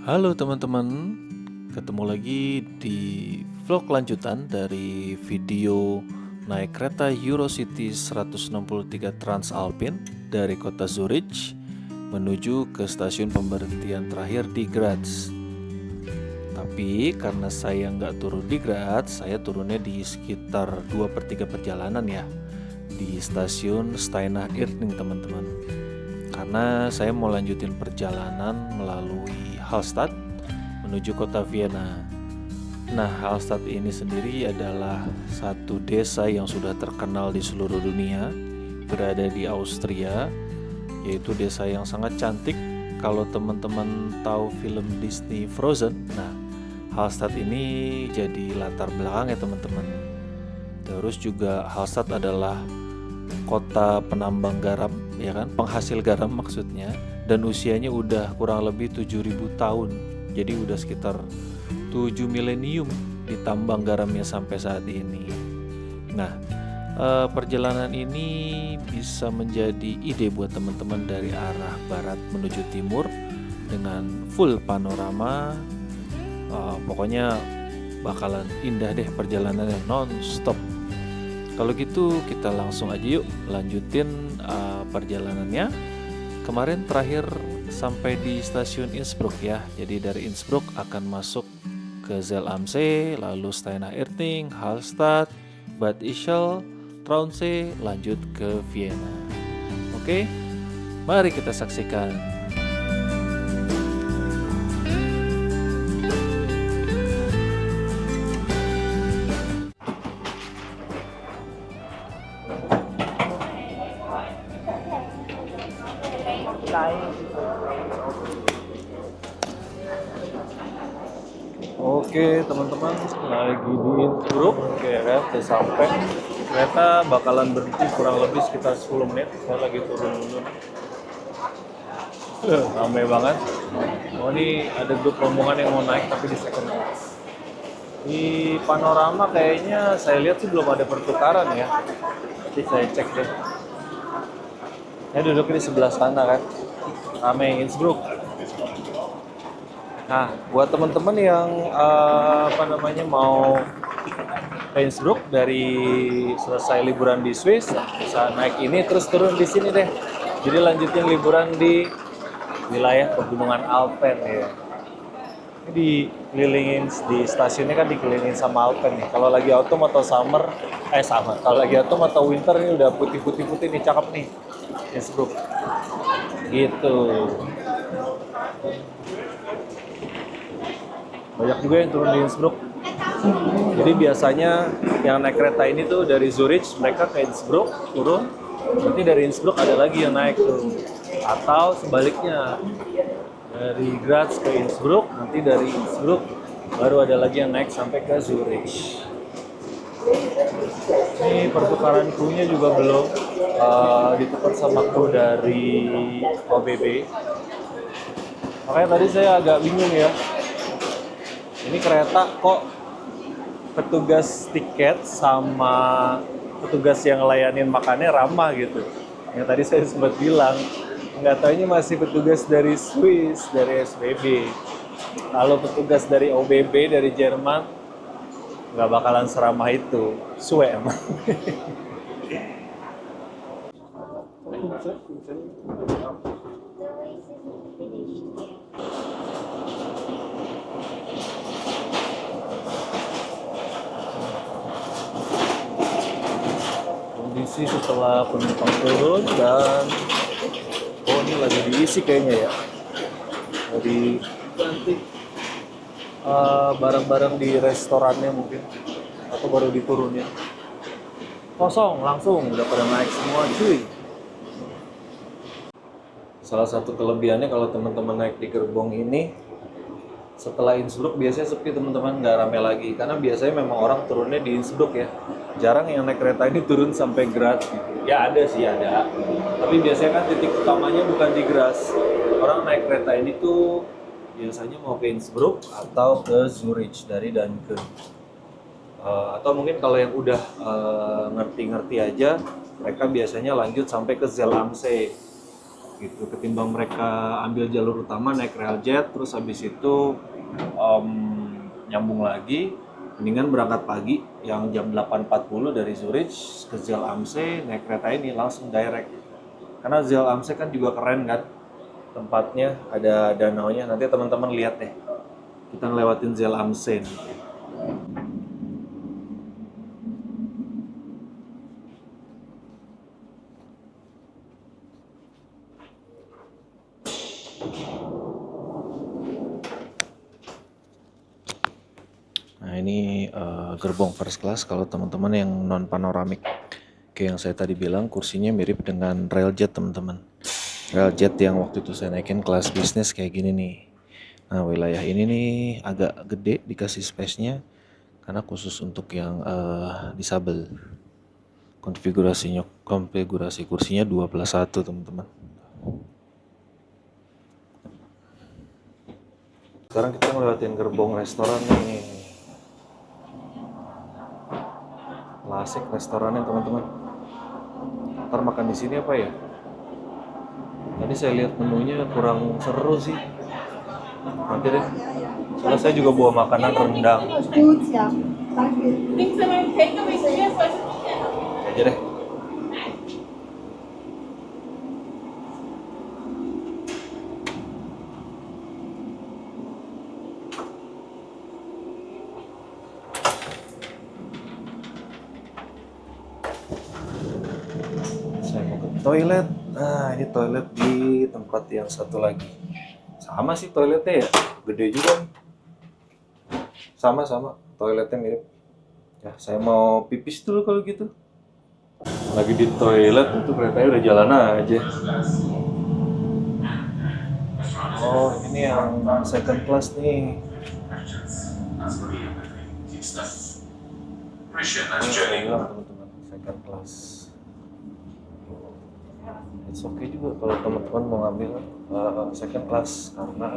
Halo teman-teman, ketemu lagi di vlog lanjutan dari video naik kereta Eurocity 163 Transalpin dari kota Zurich menuju ke stasiun pemberhentian terakhir di Graz. Tapi karena saya nggak turun di Graz, saya turunnya di sekitar 2/3 perjalanan ya, di stasiun Steinach Irting teman-teman. Karena saya mau lanjutin perjalanan melalui Hallstatt menuju kota Vienna. Nah, Hallstatt ini sendiri adalah satu desa yang sudah terkenal di seluruh dunia, berada di Austria, yaitu desa yang sangat cantik. Kalau teman-teman tahu film Disney Frozen, nah Hallstatt ini jadi latar belakang ya teman-teman. Terus juga Hallstatt adalah kota penambang garam, ya kan, penghasil garam maksudnya, dan usianya udah kurang lebih 7.000 tahun. Jadi udah sekitar 7 milenium ditambang garamnya sampai saat ini. Nah, perjalanan ini bisa menjadi ide buat teman-teman dari arah barat menuju timur dengan full panorama. Pokoknya bakalan indah deh perjalanannya non-stop. Kalau gitu kita langsung aja yuk lanjutin perjalanannya. Kemarin terakhir sampai di stasiun Innsbruck ya. Jadi dari Innsbruck akan masuk ke Zell am See, lalu Steinach Irting, Hallstatt, Bad Ischl, Traunsee, lanjut ke Vienna. Oke, mari kita saksikan. Oke teman-teman, lagi di Innsbruck ya kan, udah sampai. Kereta bakalan berhenti kurang lebih sekitar 10 menit. Saya lagi turun dulu. Ramai banget. Oh, ini ada grup rombongan yang mau naik tapi di second class. Di panorama kayaknya saya lihat sih belum ada pertukaran ya. Nanti saya cek deh. Saya duduk di sebelah sana kan. Ramai Innsbruck. Nah, buat teman-teman yang mau ke Innsbruck dari selesai liburan di Swiss, bisa naik ini terus turun di sini deh. Jadi lanjutin liburan di wilayah pegunungan Alpen ya. Ini dikelilingin di stasiunnya kan dikelilingin sama Alpen nih. Kalau lagi autumn atau summer, kalau lagi autumn atau winter ini udah putih-putih nih, cakep nih Innsbruck. Gitu. Banyak juga yang turun di Innsbruck. Jadi biasanya yang naik kereta ini tuh dari Zurich mereka ke Innsbruck turun, nanti dari Innsbruck ada lagi yang naik tuh. Atau sebaliknya dari Graz ke Innsbruck, nanti dari Innsbruck baru ada lagi yang naik sampai ke Zurich. Ini pertukaran krunya juga belum ditukar sama kru dari OBB. Makanya tadi saya agak bingung ya. Ini kereta kok petugas tiket sama petugas yang ngelayanin makannya ramah gitu. Yang tadi saya sempat bilang, nggak tahu ini masih petugas dari Swiss, dari SBB. Kalau petugas dari OBB, dari Jerman, nggak bakalan seramah itu. Suwe emang. Kondisi setelah penumpang turun dan ini lagi diisi kayaknya ya. Jadi nanti barang-barang di restorannya mungkin atau baru diturunin. Kosong langsung udah pada naik semua cuy. Salah satu kelebihannya kalau teman-teman naik di gerbong ini, setelah Innsbruck biasanya sepi teman-teman, nggak rame lagi. Karena biasanya memang orang turunnya di Innsbruck ya. Jarang yang naik kereta ini turun sampai Graz gitu. Ya ada sih, ada. Tapi biasanya kan titik utamanya bukan di Graz. Orang naik kereta ini tuh biasanya mau ke Innsbruck atau ke Zurich dari Dunkirk. Atau mungkin kalau yang udah ngerti-ngerti aja, mereka biasanya lanjut sampai ke Zell am See. gitu, ketimbang mereka ambil jalur utama naik railjet terus habis itu em, nyambung lagi. Mendingan berangkat pagi yang jam 8.40 dari Zurich ke Zell am See, naik kereta ini langsung direct. Karena Zell am See kan juga keren kan tempatnya, ada danaunya. Nanti teman-teman lihat deh, kita ngelewatin Zell am See. Nah ini gerbong first class kalau teman-teman yang non panoramik. Kayak yang saya tadi bilang, kursinya mirip dengan railjet teman-teman. Railjet yang waktu itu saya naikin kelas bisnis kayak gini nih. Nah wilayah ini nih agak gede dikasih space-nya karena khusus untuk yang disabel. Konfigurasi kursinya 2+1 teman-teman. Sekarang kita ngelewatin gerbong restoran nih. Klasik restorannya teman-teman. Ntar makan di sini apa ya? Tadi saya lihat menunya kurang seru sih. Nanti deh. Soalnya saya juga bawa makanan rendang. Gut, ja. Danke. Aja deh. Saya mau ke toilet. Nah, ini toilet di tempat yang satu lagi. Sama sih toiletnya ya, gede juga nih. Sama-sama, toiletnya mirip. Ya, saya mau pipis dulu kalau gitu. Lagi di toilet, itu keretanya udah jalan aja. Oh, ini yang second class nih. Ini saya bilang teman-teman, second class. It's okay juga kalau teman-teman mau ngambil second class karena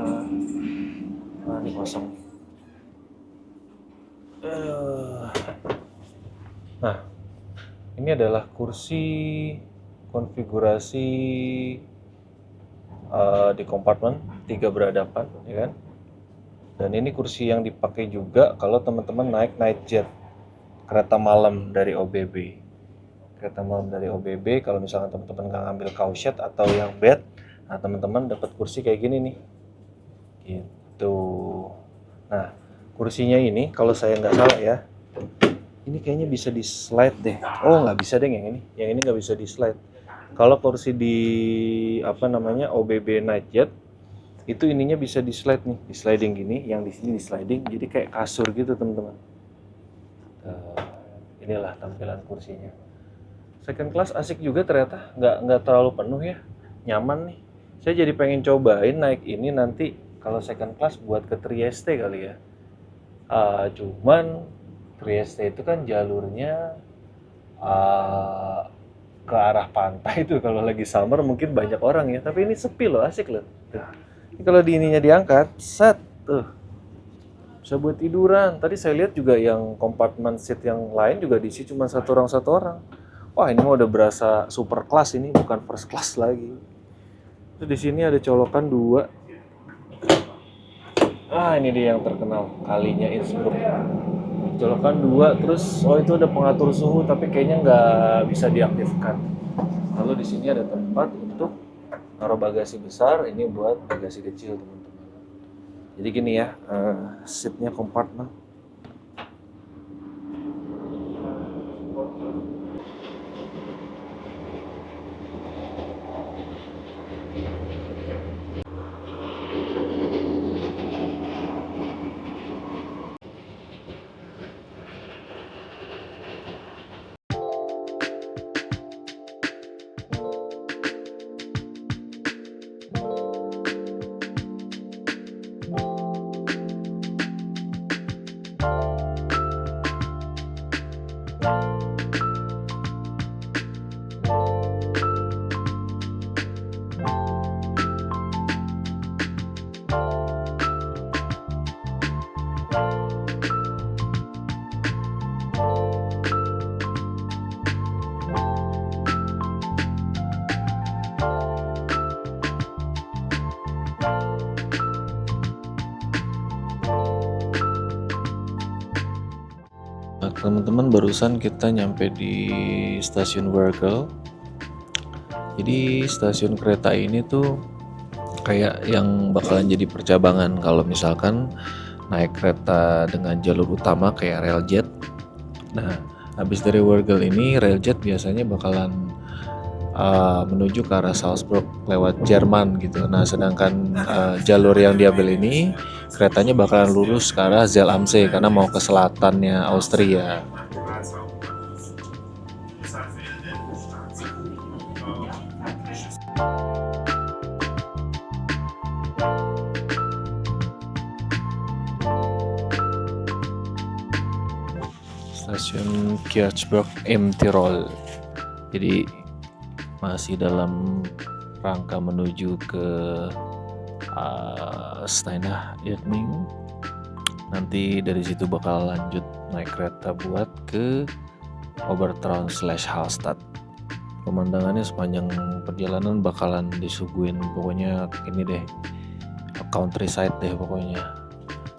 ini kosong. Nah, ini adalah kursi konfigurasi di kompartemen 3 berhadapan, ya kan? Dan ini kursi yang dipakai juga kalau teman-teman naik night jet, kereta malam dari OBB. Kereta malam dari OBB, kalau misalnya teman-teman nggak ngambil cowshed atau yang bed, nah teman-teman dapat kursi kayak gini nih, gitu. Nah, kursinya ini kalau saya nggak salah ya, ini kayaknya bisa di slide deh. Oh nggak bisa deh yang ini nggak bisa di slide. Kalau kursi di OBB night jet itu ininya bisa di slide nih, di sliding gini, yang di sini di sliding, jadi kayak kasur gitu teman-teman. Inilah tampilan kursinya. Second class asik juga ternyata, nggak terlalu penuh ya, nyaman nih. Saya jadi pengen cobain naik ini nanti kalau second class buat ke Trieste kali ya. Cuman Trieste itu kan jalurnya ke arah pantai tuh, kalau lagi summer mungkin banyak orang ya, tapi ini sepi loh, asik loh. Tuh. Ini kalau di ininya diangkat, set tuh bisa buat tiduran. Tadi saya lihat juga yang kompartemen seat yang lain juga diisi cuma satu orang. Wah ini mah udah berasa super class, ini bukan first class lagi. Terus di sini ada colokan 2. Ini dia yang terkenal, kalinya Innsbruck. Colokan 2, terus itu ada pengatur suhu tapi kayaknya nggak bisa diaktifkan. Lalu di sini ada tempat untuk naruh bagasi besar, ini buat bagasi kecil teman-teman. Jadi gini ya, seatnya kompartemen. Teman-teman, barusan kita nyampe di stasiun Wörgl. Jadi stasiun kereta ini tuh kayak yang bakalan jadi percabangan kalau misalkan naik kereta dengan jalur utama kayak Railjet. Nah, habis dari Wörgl ini Railjet biasanya bakalan menuju ke arah Salzburg lewat Jerman gitu. Nah, sedangkan jalur yang diambil ini keretanya bakalan lurus ke arah Zell am See karena mau ke selatannya Austria. Stasiun Kirchberg im Tirol. Jadi masih dalam rangka menuju ke Steinach-Erding. Nanti dari situ bakal lanjut naik kereta buat ke Obertraun/Hallstatt. Pemandangannya sepanjang perjalanan bakalan disuguhin pokoknya ini deh, countryside deh pokoknya,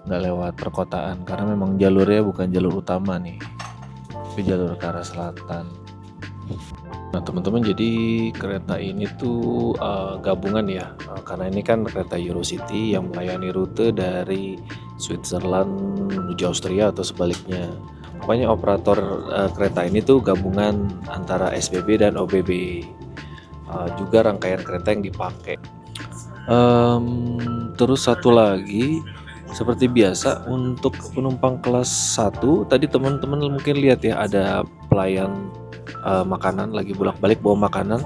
nggak lewat perkotaan karena memang jalurnya bukan jalur utama nih, tapi jalur ke arah selatan. Nah teman-teman, jadi kereta ini tuh gabungan ya, karena ini kan kereta Eurocity yang melayani rute dari Switzerland menuju Austria atau sebaliknya. Pokoknya operator kereta ini tuh gabungan antara SBB dan OBB. Juga rangkaian kereta yang dipakai. Terus satu lagi, seperti biasa untuk penumpang kelas 1 tadi teman-teman mungkin lihat ya, ada pelayan makanan lagi bolak-balik bawa makanan.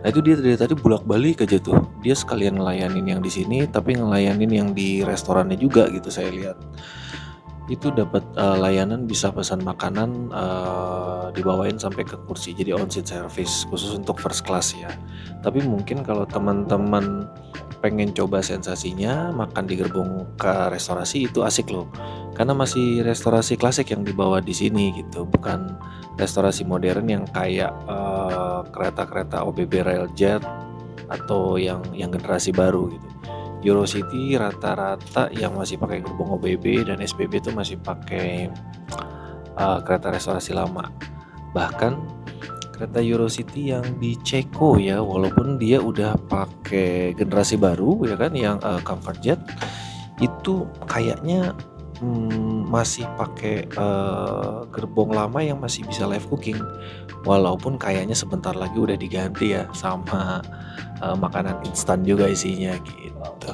Nah itu dia dari tadi bolak-balik aja tuh, dia sekalian ngelayanin yang di sini tapi ngelayanin yang di restorannya juga gitu. Saya lihat itu dapat layanan bisa pesan makanan dibawain sampai ke kursi, jadi on seat service khusus untuk first class ya. Tapi mungkin kalau teman-teman pengen coba sensasinya makan di gerbong ke restorasi, itu asik loh, karena masih restorasi klasik yang dibawa di sini gitu, bukan restorasi modern yang kayak kereta-kereta OBB Railjet atau yang generasi baru gitu. Eurocity rata-rata yang masih pakai gerbong OBB dan SBB itu masih pakai kereta restorasi lama. Bahkan kereta Eurocity yang di Ceko ya, walaupun dia udah pakai generasi baru ya kan, yang Comfort Jet itu kayaknya masih pakai gerbong lama yang masih bisa live cooking, walaupun kayaknya sebentar lagi udah diganti ya sama makanan instan juga isinya gitu.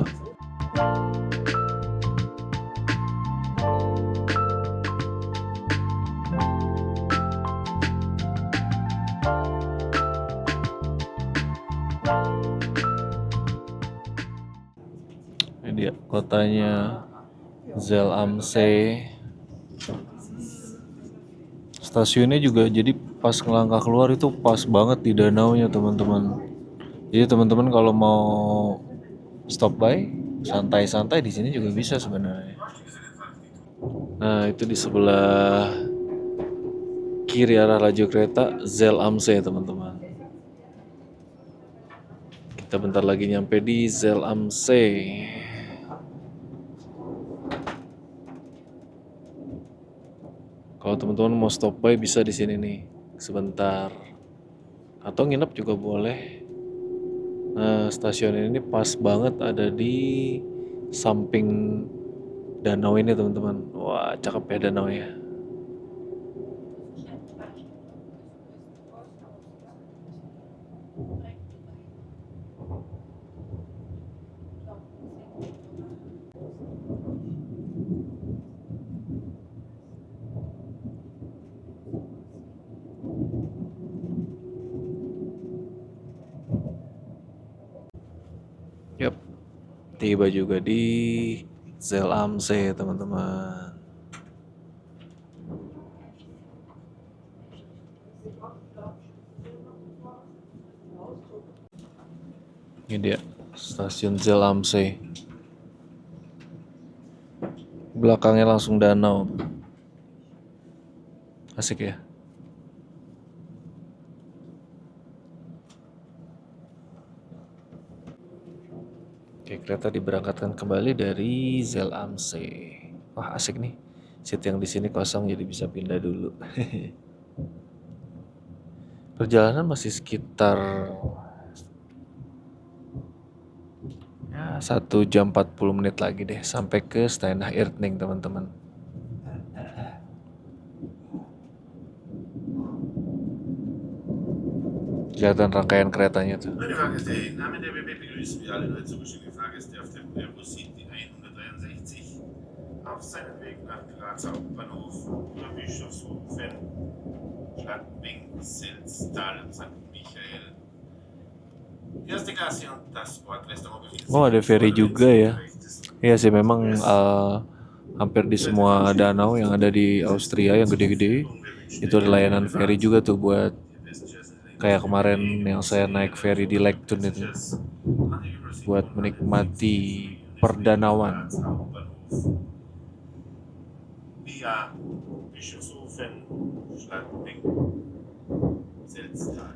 Ini dia kotanya Zell am See. Stasiunnya juga jadi pas ngelangkah keluar itu pas banget di danaunya teman-teman. Jadi teman-teman kalau mau stop by santai-santai di sini juga bisa sebenarnya. Nah itu di sebelah kiri arah laju kereta Zell am See teman-teman. Kita bentar lagi nyampe di Zell am See. Kalau teman-teman mau stop by bisa di sini nih sebentar, atau nginep juga boleh. Nah stasiun ini pas banget ada di samping danau ini teman-teman. Wah cakep ya danau ya. Yap, tiba juga di Zell am See teman-teman. Ini dia stasiun Zell am See. Belakangnya langsung danau. Asik ya. Oke, kereta diberangkatkan kembali dari Zell am See. Wah asik nih. Seat yang di sini kosong jadi bisa pindah dulu. Perjalanan masih sekitar ya 1 jam 40 menit lagi deh sampai ke Steinach-Irtning teman-teman. Kelihatan rangkaian keretanya tuh. Meine Fahrgäste, im Namen der BB begrüßen wir alle neu zugestellten Fahrgäste auf dem Airbus City 163 auf seinem Weg nach Graz Hauptbahnhof über Bischofshofen, Gladbing, Selztal und St. Michael. Die erste Klasse und das Bordrestaurant befindet sich Oh, ada ferry juga ya. rechts. Iya sih memang hampir di semua danau yang ada di Austria yang gede-gede itu ada layanan ferry juga tuh buat kayak kemarin yang saya naik ferry di Lake Thun itu buat menikmati perdanauan. Via Bischofshofen, Gladbing, Selztal.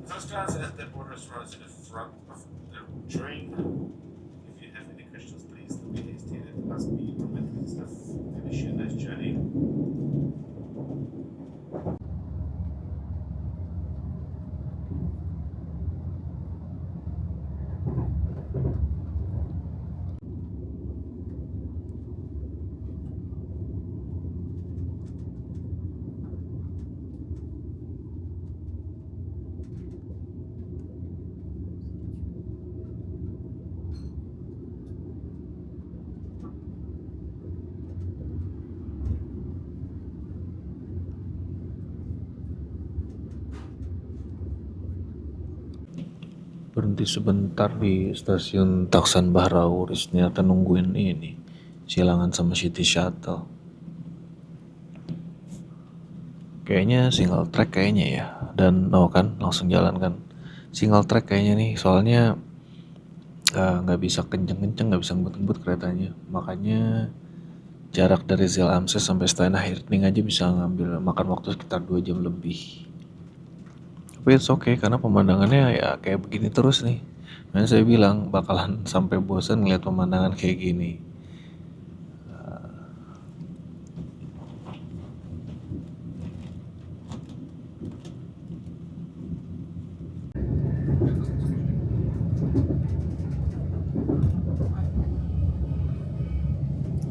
First class and the board restaurants in the front of the train. If you have any questions, please don't be hasty and ask me or my staff. Wish you a nice journey. Berhenti sebentar di stasiun Taksan Bahrauris, ternyata nungguin ini silangan sama City Shuttle. Kayaknya single track kayaknya ya, dan kan langsung jalan kan. Single track kayaknya nih, soalnya nggak bisa kenceng-kenceng, nggak bisa ngebut-ngebut keretanya. Makanya jarak dari Zell Amses sampai Steinach-Irtning aja bisa ngambil makan waktu sekitar 2 jam lebih. Tapi it's okay karena pemandangannya ya kayak begini terus nih. Dan saya bilang bakalan sampai bosan ngeliat pemandangan kayak gini.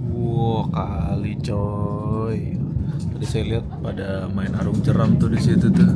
Wow, kali coy. Tadi saya lihat pada main arung jeram tuh di situ tuh.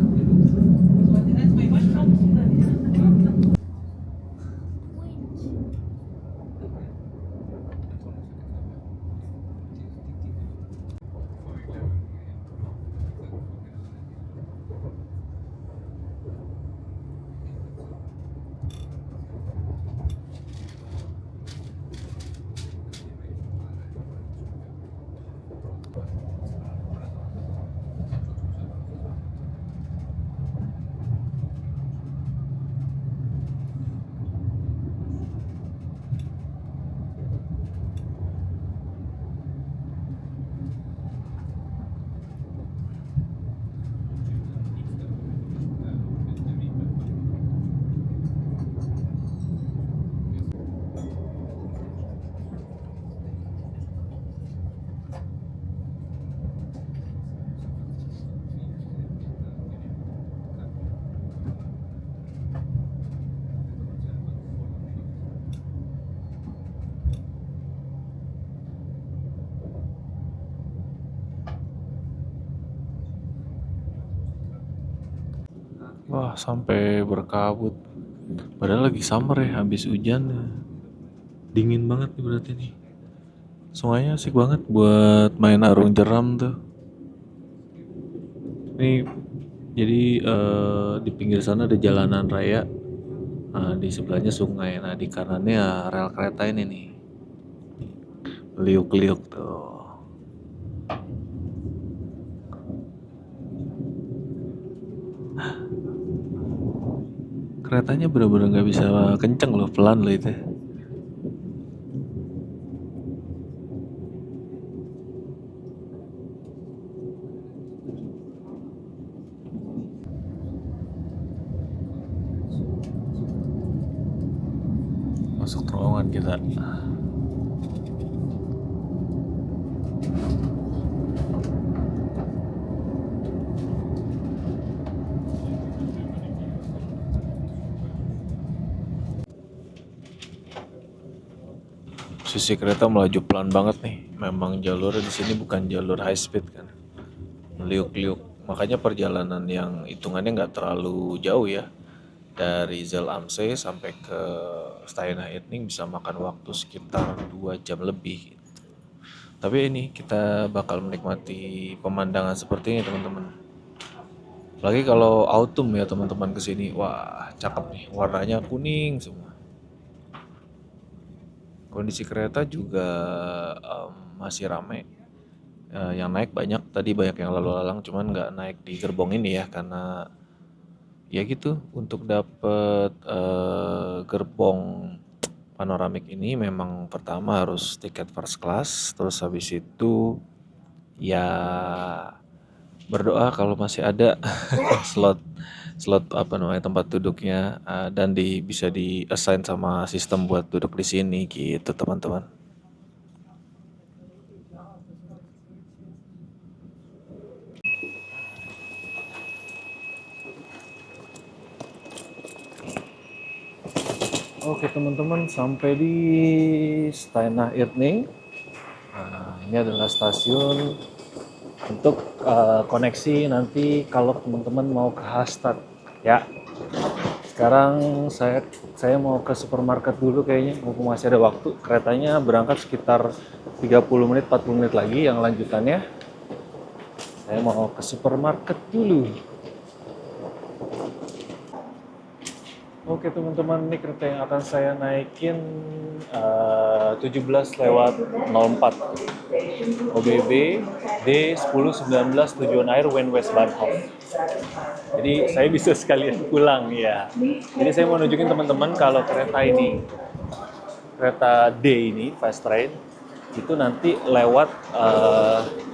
Wah, sampai berkabut. Padahal lagi summer ya, habis hujan ya. Dingin banget nih berarti nih. Sungainya asik banget buat main arung jeram tuh. Ini jadi di pinggir sana ada jalanan raya. Nah, di sebelahnya sungai. Nah, di kanannya rel kereta ini nih. Liuk-liuk tuh. Keretanya bener-bener gak bisa kenceng loh, pelan loh itu. Masuk terowongan kita. Sisi kereta melaju pelan banget nih. Memang jalurnya di sini bukan jalur high speed kan. Meliuk-liuk. Makanya perjalanan yang hitungannya nggak terlalu jauh ya. Dari Zell Amse sampai ke Stayana Etning bisa makan waktu sekitar 2 jam lebih. Tapi ini kita bakal menikmati pemandangan seperti ini teman-teman. Lagi kalau autumn ya teman-teman kesini, wah cakep nih, warnanya kuning semua. Kondisi kereta juga masih ramai. Yang naik banyak, tadi banyak yang lalu lalang, cuman nggak naik di gerbong ini ya, karena ya gitu untuk dapet gerbong panoramik ini memang pertama harus tiket first class, terus habis itu ya berdoa kalau masih ada slot slot apa namanya tempat duduknya dan bisa di assign sama sistem buat duduk di sini gitu teman-teman. Oke teman-teman, sampai di Steinach Irning. Ini adalah stasiun untuk koneksi nanti kalau teman-teman mau ke Hallstatt ya. Sekarang saya mau ke supermarket dulu kayaknya, mumpung masih ada waktu. Keretanya berangkat sekitar 30 menit 40 menit lagi yang lanjutannya. Saya mau ke supermarket dulu. Oke teman-teman, ini kereta yang akan saya naikin 17:04 OBB D1019 tujuan air Wien Westbahnhof. Jadi saya bisa sekalian pulang ya. Jadi saya mau nunjukin teman-teman kalau kereta D ini fast train itu nanti lewat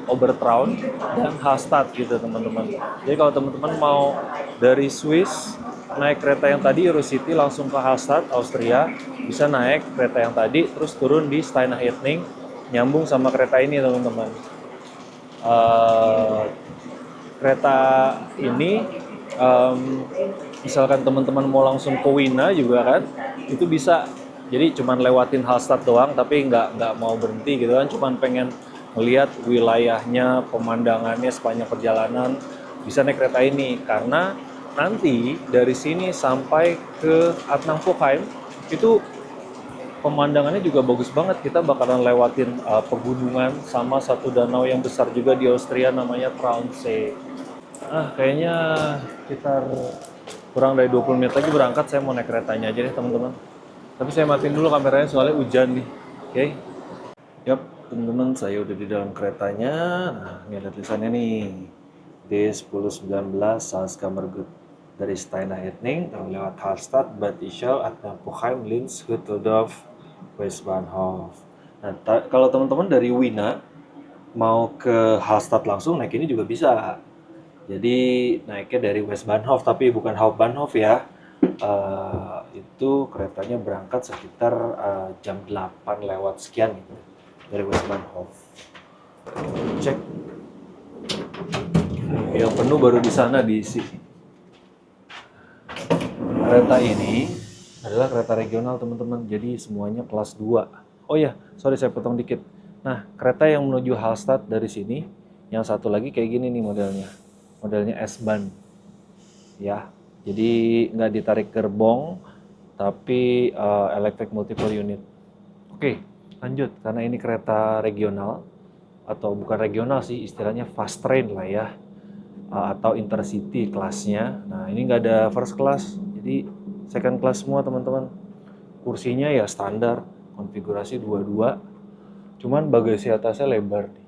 Obertraun dan Hallstatt gitu teman-teman. Jadi kalau teman-teman mau dari Swiss naik kereta yang tadi Eurocity langsung ke Hallstatt Austria, bisa naik kereta yang tadi terus turun di Steinach Irning nyambung sama kereta ini teman-teman. Kereta ini misalkan teman-teman mau langsung ke Wina juga kan itu bisa, jadi cuman lewatin Hallstatt doang tapi nggak mau berhenti gitu kan, cuman pengen melihat wilayahnya, pemandangannya sepanjang perjalanan, bisa naik kereta ini karena nanti dari sini sampai ke Attnang-Puchheim itu pemandangannya juga bagus banget. Kita bakalan lewatin pegunungan sama satu danau yang besar juga di Austria namanya Traunsee. Kayaknya sekitar kurang dari 20 menit lagi berangkat, saya mau naik keretanya aja deh teman-teman. Tapi saya matiin dulu kameranya soalnya hujan nih. Oke. Yap, teman-teman, saya udah di dalam keretanya. Nah, ini ada tulisannya nih. D1019 Salzkammergut dari Steinach Irning yang lewat Hallstatt, Bad Ischl, Attnang-Puchheim, Linz, Hütteldorf, Westbahnhof. Nah, kalau teman-teman dari Wina mau ke Hallstatt langsung naik ini juga bisa. Jadi naiknya dari Westbahnhof tapi bukan Hauptbahnhof ya. Itu keretanya berangkat sekitar jam 8 lewat sekian gitu dari Westbahnhof. Cek. Yang penuh baru di sana diisi. Kereta ini adalah kereta regional teman-teman. Jadi semuanya kelas 2. Oh ya, sorry saya potong dikit. Nah, kereta yang menuju Hallstatt dari sini, yang satu lagi kayak gini nih modelnya. Modelnya S-Bahn. Ya, jadi nggak ditarik gerbong, tapi electric multiple unit. Oke, lanjut. Karena ini kereta regional, atau bukan regional sih, istilahnya fast train lah ya, atau intercity kelasnya. Nah, ini nggak ada first class, jadi second class semua teman-teman. Kursinya ya standar, konfigurasi 22, cuman bagasi atasnya lebar nih.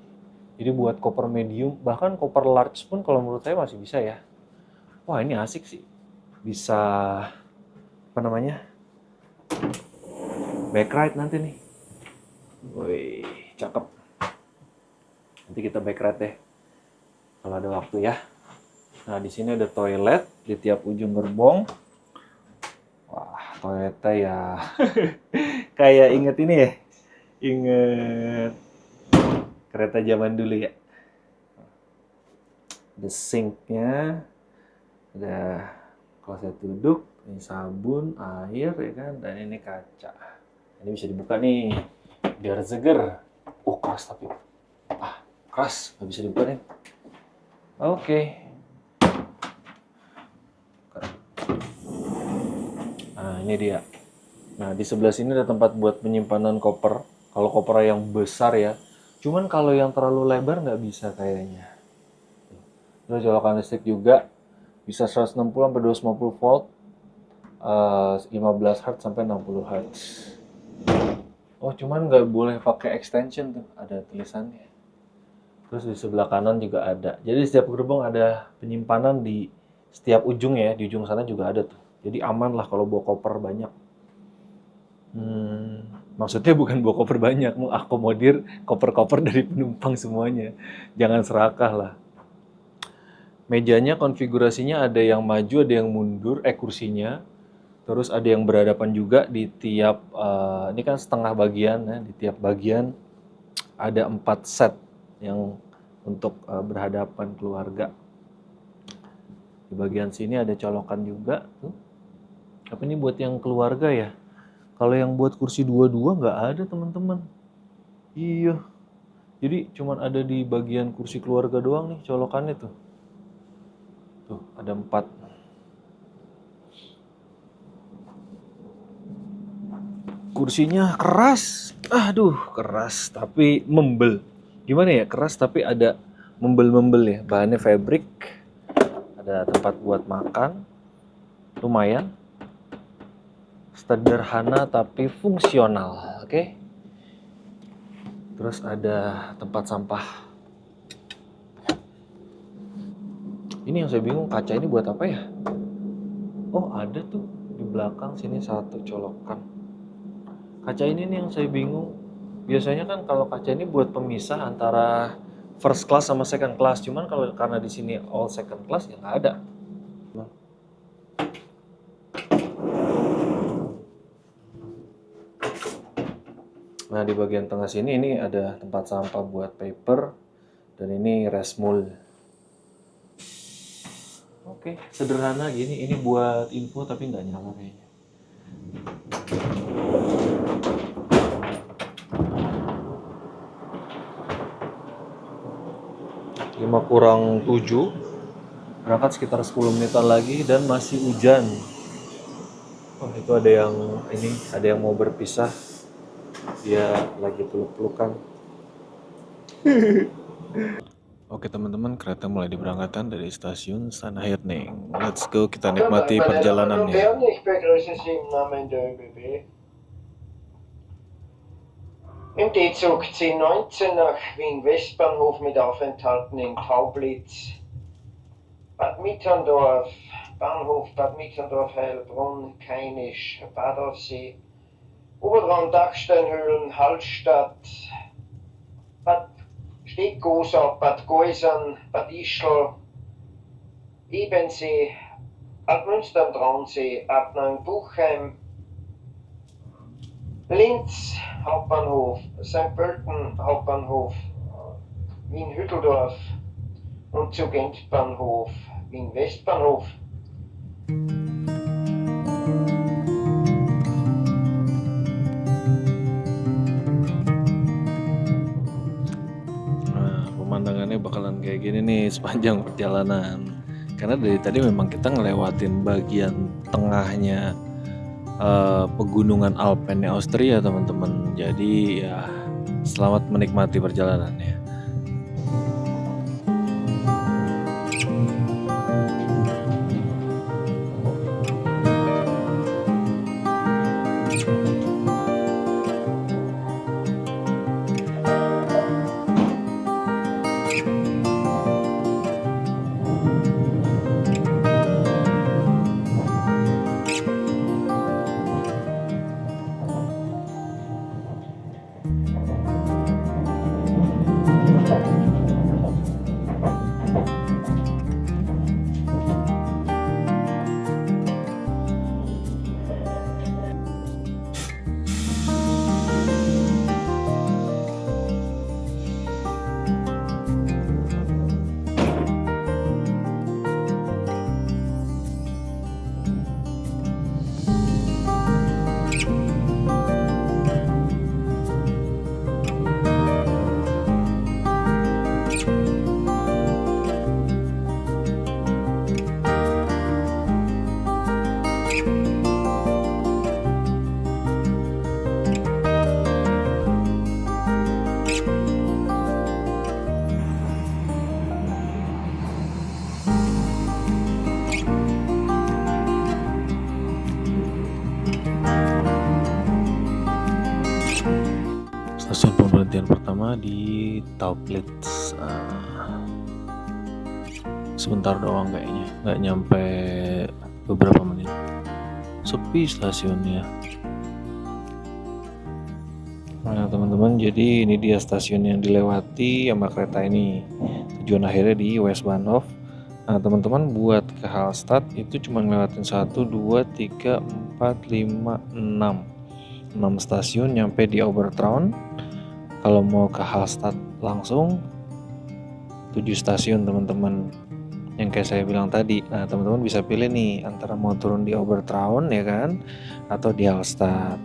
Jadi buat koper medium, bahkan koper large pun kalau menurut saya masih bisa ya. Wah ini asik sih, bisa apa namanya, back ride nanti nih. Wih, cakep. Nanti kita back ride deh kalau ada waktu ya. Nah di sini ada toilet di tiap ujung gerbong. Wah toiletnya ya kayak inget ini ya, inget kereta zaman dulu ya. Ada sinknya, ada kalau saya duduk, ini sabun, air ya kan, dan ini kaca. Ini bisa dibuka nih, biar seger. Keras tapi. Keras, nggak bisa dibuka nih. Oke. Nah, ini dia. Nah, di sebelah sini ada tempat buat penyimpanan koper. Kalau koper yang besar ya. Cuman kalau yang terlalu lebar nggak bisa kayaknya. Terus colokan listrik juga. Bisa 160 sampai 250 volt. 15 Hz sampai 60 Hz. Oh, cuman nggak boleh pakai extension tuh. Ada tulisannya. Terus di sebelah kanan juga ada. Jadi setiap gerbong ada penyimpanan di setiap ujung ya. Di ujung sana juga ada tuh. Jadi aman lah kalau bawa koper banyak. Maksudnya bukan bawa koper banyak, mengakomodir koper-koper dari penumpang semuanya. Jangan serakah lah. Mejanya konfigurasinya ada yang maju, ada yang mundur, kursinya. Terus ada yang berhadapan juga di tiap, ini kan setengah bagian ya, di tiap bagian ada 4 set yang untuk berhadapan keluarga. Di bagian sini ada colokan juga. Tapi ini buat yang keluarga ya. Kalau yang buat kursi dua-dua nggak ada teman-teman. Iya. Jadi cuman ada di bagian kursi keluarga doang nih colokannya tuh. Tuh ada 4. Kursinya keras. Aduh keras tapi membel. Gimana ya, keras tapi ada membel-membel ya. Bahannya fabric. Ada tempat buat makan. Lumayan. Sederhana tapi fungsional, oke? Terus ada tempat sampah. Ini yang saya bingung, kaca ini buat apa ya? Oh, ada tuh di belakang sini satu colokan. Kaca ini nih yang saya bingung. Biasanya kan kalau kaca ini buat pemisah antara first class sama second class. Cuman kalau karena di sini all second class ya nggak ada. Nah, di bagian tengah sini ini ada tempat sampah buat paper dan ini resmul. Oke, sederhana gini. Ini buat info tapi nggak nyala kayaknya. 5:07. Berangkat sekitar 10 menitan lagi dan masih hujan. Oh, itu ada yang mau berpisah. Dia lagi peluk-pelukan. Oke teman-teman, kereta mulai diberangkatkan dari stasiun Sanhairning. Let's go, kita nikmati perjalanannya. Ich begrüße Sie im Namen der ÖBB. Im D-Zug 1019 nach Wien Westbahnhof mit Aufenthalten in Taublitz, Bad Mitterndorf, Bahnhof Bad Mitterndorf, Heilbronn, Kainisch, Badaussee, Obertraun, Dachsteinhöhlen, Hallstatt, Bad Steggosau, Bad Geusern, Bad Ischl, Ebensee, Altmünster am Traunsee, Abnang, Buchheim, Linz Hauptbahnhof, St. Pölten Hauptbahnhof, Wien-Hütteldorf und Zug Endbahnhof Wien Westbahnhof. Nah, pemandangannya bakalan kayak gini nih sepanjang perjalanan. Karena dari tadi memang kita ngelewatin bagian tengahnya pegunungan Alpennya Austria teman-teman. Jadi ya selamat menikmati perjalanannya. pertama di Tauplitz. Sebentar doang kayaknya, nggak nyampe beberapa menit. Sepi stasiunnya. Nah teman-teman, jadi ini dia stasiun yang dilewati sama kereta ini. Tujuan akhirnya di Westbahnhof. Nah teman-teman, buat ke Hallstatt itu cuma ngelewatin 1, 2, 3, 4, 5, 6 stasiun nyampe di Obertraun. Kalau mau ke Hallstatt langsung 7 stasiun teman-teman, yang kayak saya bilang tadi. Nah teman-teman bisa pilih nih antara mau turun di Obertraun ya kan, atau di Hallstatt.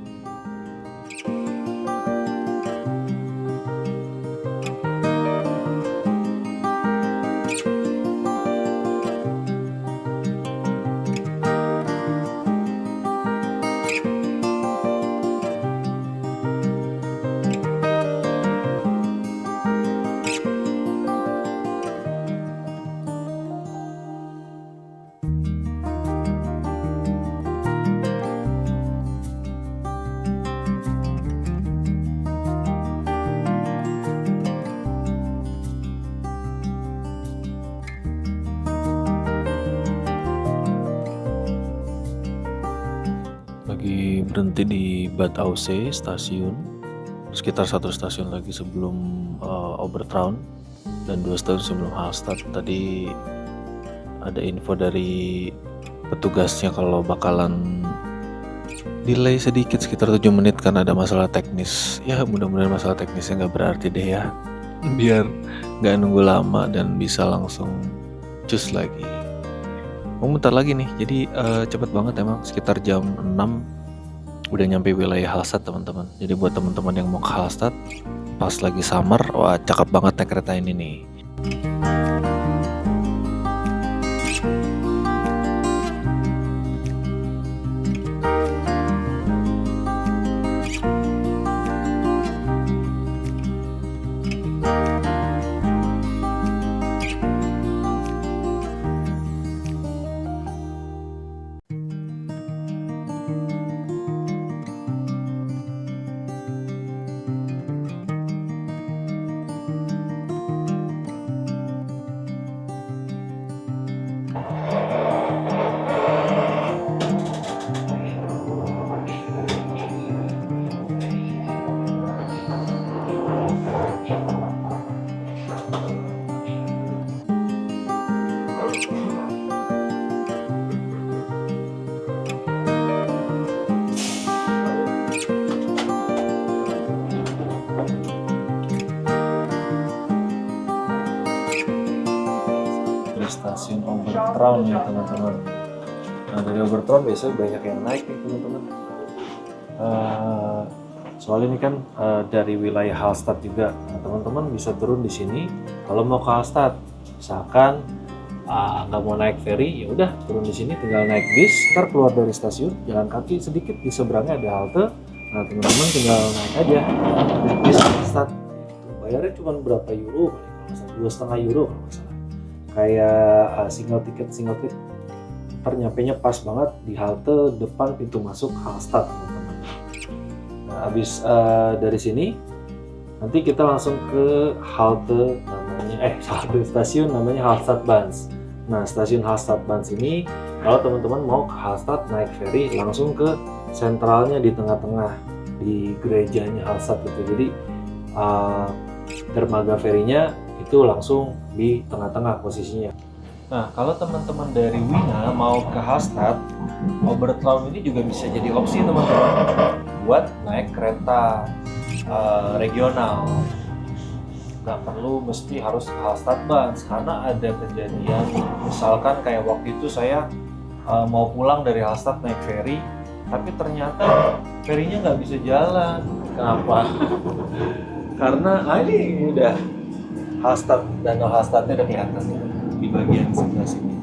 Lagi berhenti di Bad Aussee stasiun, sekitar 1 stasiun lagi sebelum Obertraun dan 2 stasiun sebelum Hallstatt. Tadi ada info dari petugasnya kalau bakalan delay sedikit sekitar 7 menit karena ada masalah teknis. Ya mudah-mudahan masalah teknisnya nggak berarti deh ya, biar nggak nunggu lama dan bisa langsung cus lagi. Bentar lagi nih, jadi cepet banget emang, sekitar jam 6 udah nyampe wilayah Hallstatt teman-teman. Jadi buat teman-teman yang mau ke Hallstatt pas lagi summer, wah cakep banget naik kereta ini nih. Stasiun Obertraun ya teman-teman. Nah dari Obertraun biasanya banyak yang naik nih teman-teman. Soalnya ini kan dari wilayah Hallstatt juga. Nah, teman-teman bisa turun di sini. Kalau mau ke Hallstatt, misalkan nggak mau naik ferry, ya udah turun di sini, tinggal naik bis. Ntar keluar dari stasiun, jalan kaki sedikit di seberangnya ada halte. Nah teman-teman tinggal naik aja naik bis Hallstatt. Bayarnya cuma berapa euro? Kalau nggak salah 2,5 euro kalau nggak salah. Kayak single ticket ternyapenya pas banget di halte depan pintu masuk Hallstatt teman-teman. Nah abis dari sini nanti kita langsung ke halte stasiun namanya Hallstattbahn. Nah stasiun Hallstattbahn ini kalau teman-teman mau ke Hallstatt naik ferry langsung ke sentralnya di tengah-tengah di gerejanya Hallstatt gitu. Jadi dermaga ferinya itu langsung di tengah-tengah posisinya. Nah, kalau teman-teman dari Wina mau ke Hallstatt, Obertraun ini juga bisa jadi opsi teman-teman buat naik kereta regional. Nggak perlu mesti harus ke Hallstattbahn karena ada kejadian, misalkan kayak waktu itu saya mau pulang dari Hallstatt naik ferry, tapi ternyata ferinya nggak bisa jalan. Kenapa? Karena ini udah Hallstatt, danau Hallstattnya udah kelihatan di bagian sebelah sini.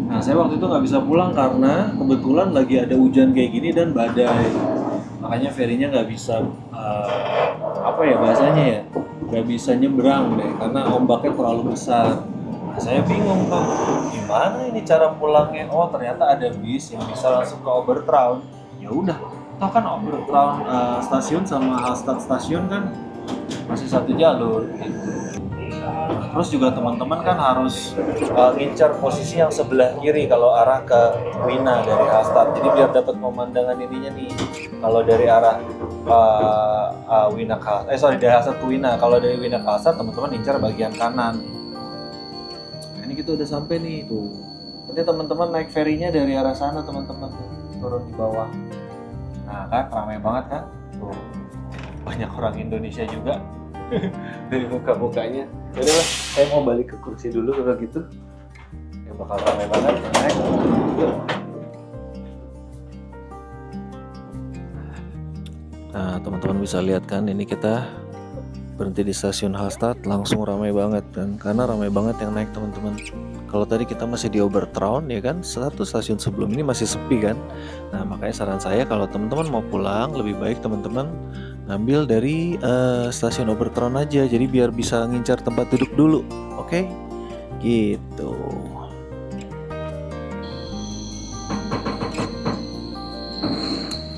Nah saya waktu itu nggak bisa pulang karena kebetulan lagi ada hujan kayak gini dan badai, makanya ferinya nggak bisa bahasanya ya, nggak bisa nyebrang deh karena ombaknya terlalu besar. Nah, saya bingung tuh gimana ini cara pulangnya. Oh ternyata ada bis yang bisa langsung ke Obertraun. Ya udah, toh kan Obertraun stasiun sama Hallstatt stasiun kan masih satu jalur gitu. Terus juga teman-teman kan harus ngincar posisi yang sebelah kiri kalau arah ke Wina dari Hallstatt. Jadi biar dapat pemandangan ininya nih. Kalau dari arah Wina ke dari Hallstatt ke Wina. Kalau dari Wina ke Hallstatt teman-teman ngincar bagian kanan. Nah, ini kita udah sampai nih tuh. Nanti teman-teman naik ferinya dari arah sana teman-teman turun di bawah. Nah kan ramai banget kan? Tuh. Banyak orang Indonesia juga. Dari muka-mukanya. Yaudah lah, saya mau balik ke kursi dulu kalau gitu. Ya bakal ramai banget ya, naik. Nah, teman-teman bisa lihat kan, ini kita berhenti di stasiun Hallstatt, langsung ramai banget kan. Karena ramai banget yang naik teman-teman. Kalau tadi kita masih di Obertraun ya kan, satu stasiun sebelum ini masih sepi kan. Nah, makanya saran saya kalau teman-teman mau pulang, lebih baik teman-teman ngambil dari stasiun Obertraun aja, jadi biar bisa ngincar tempat duduk dulu, oke? Gitu.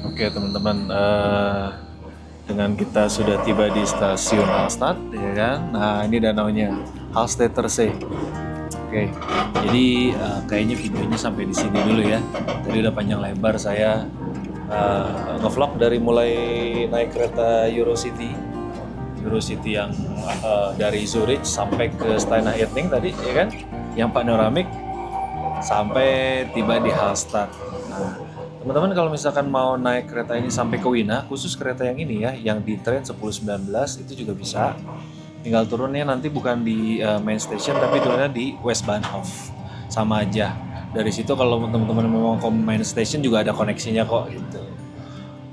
Oke teman-teman, dengan kita sudah tiba di stasiun Hallstatt, ya kan? Nah ini danaunya, Hallstätter See. Oke, jadi kayaknya videonya sampai di sini dulu ya. Tadi udah panjang lebar saya ngevlog dari mulai naik kereta Eurocity yang dari Zurich sampai ke Steinach Irting tadi ya kan, yang panoramik sampai tiba di Hallstatt. Nah, teman-teman kalau misalkan mau naik kereta ini sampai ke Wina, khusus kereta yang ini ya, yang di tren 1019 itu juga bisa. Tinggal turunnya nanti bukan di main station tapi turunnya di Westbahnhof, sama aja. Dari situ kalau teman-teman mau ke main station juga ada koneksinya kok gitu.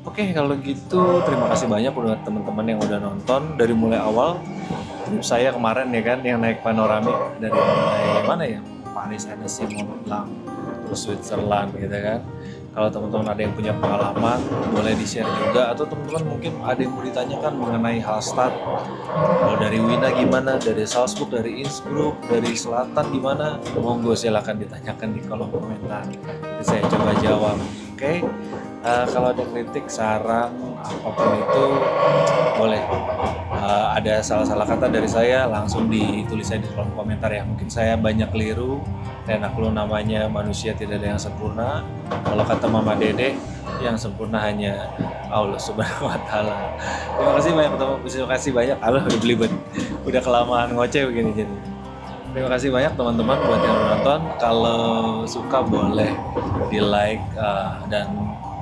Oke, kalau gitu terima kasih banyak buat teman-teman yang udah nonton dari mulai awal trip saya kemarin ya kan, yang naik panoramik dari mulai mana ya, Paris, Annecy, Mont Blanc, terus Switzerland gitu kan. Kalau teman-teman ada yang punya pengalaman boleh di-share juga, atau teman-teman mungkin ada yang mau ditanyakan mengenai Hallstatt. Kalau dari Wina gimana, dari Salzburg, dari Innsbruck, dari selatan gimana, monggo silakan ditanyakan di kolom komentar. Nanti saya coba jawab. Oke. Kalau ada kritik, saran, apapun itu boleh. Ada salah-salah kata dari saya langsung ditulis saya di kolom komentar ya. Mungkin saya banyak keliru, dan aku namanya manusia tidak ada yang sempurna. Kalau kata Mama Dede, yang sempurna hanya Allah Subhanahu wa Ta'ala. Terima kasih banyak teman-teman. Terima kasih banyak. Allah udah belibet. Udah kelamaan ngoceh begini jadi. Terima kasih banyak teman-teman buat yang nonton. Kalau suka boleh di like dan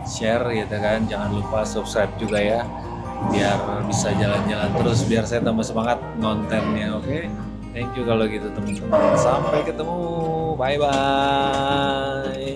share gitu kan. Jangan lupa subscribe juga ya, biar bisa jalan-jalan terus, biar saya tambah semangat kontennya. Oke? Thank you kalau gitu teman-teman. Sampai ketemu. Bye bye.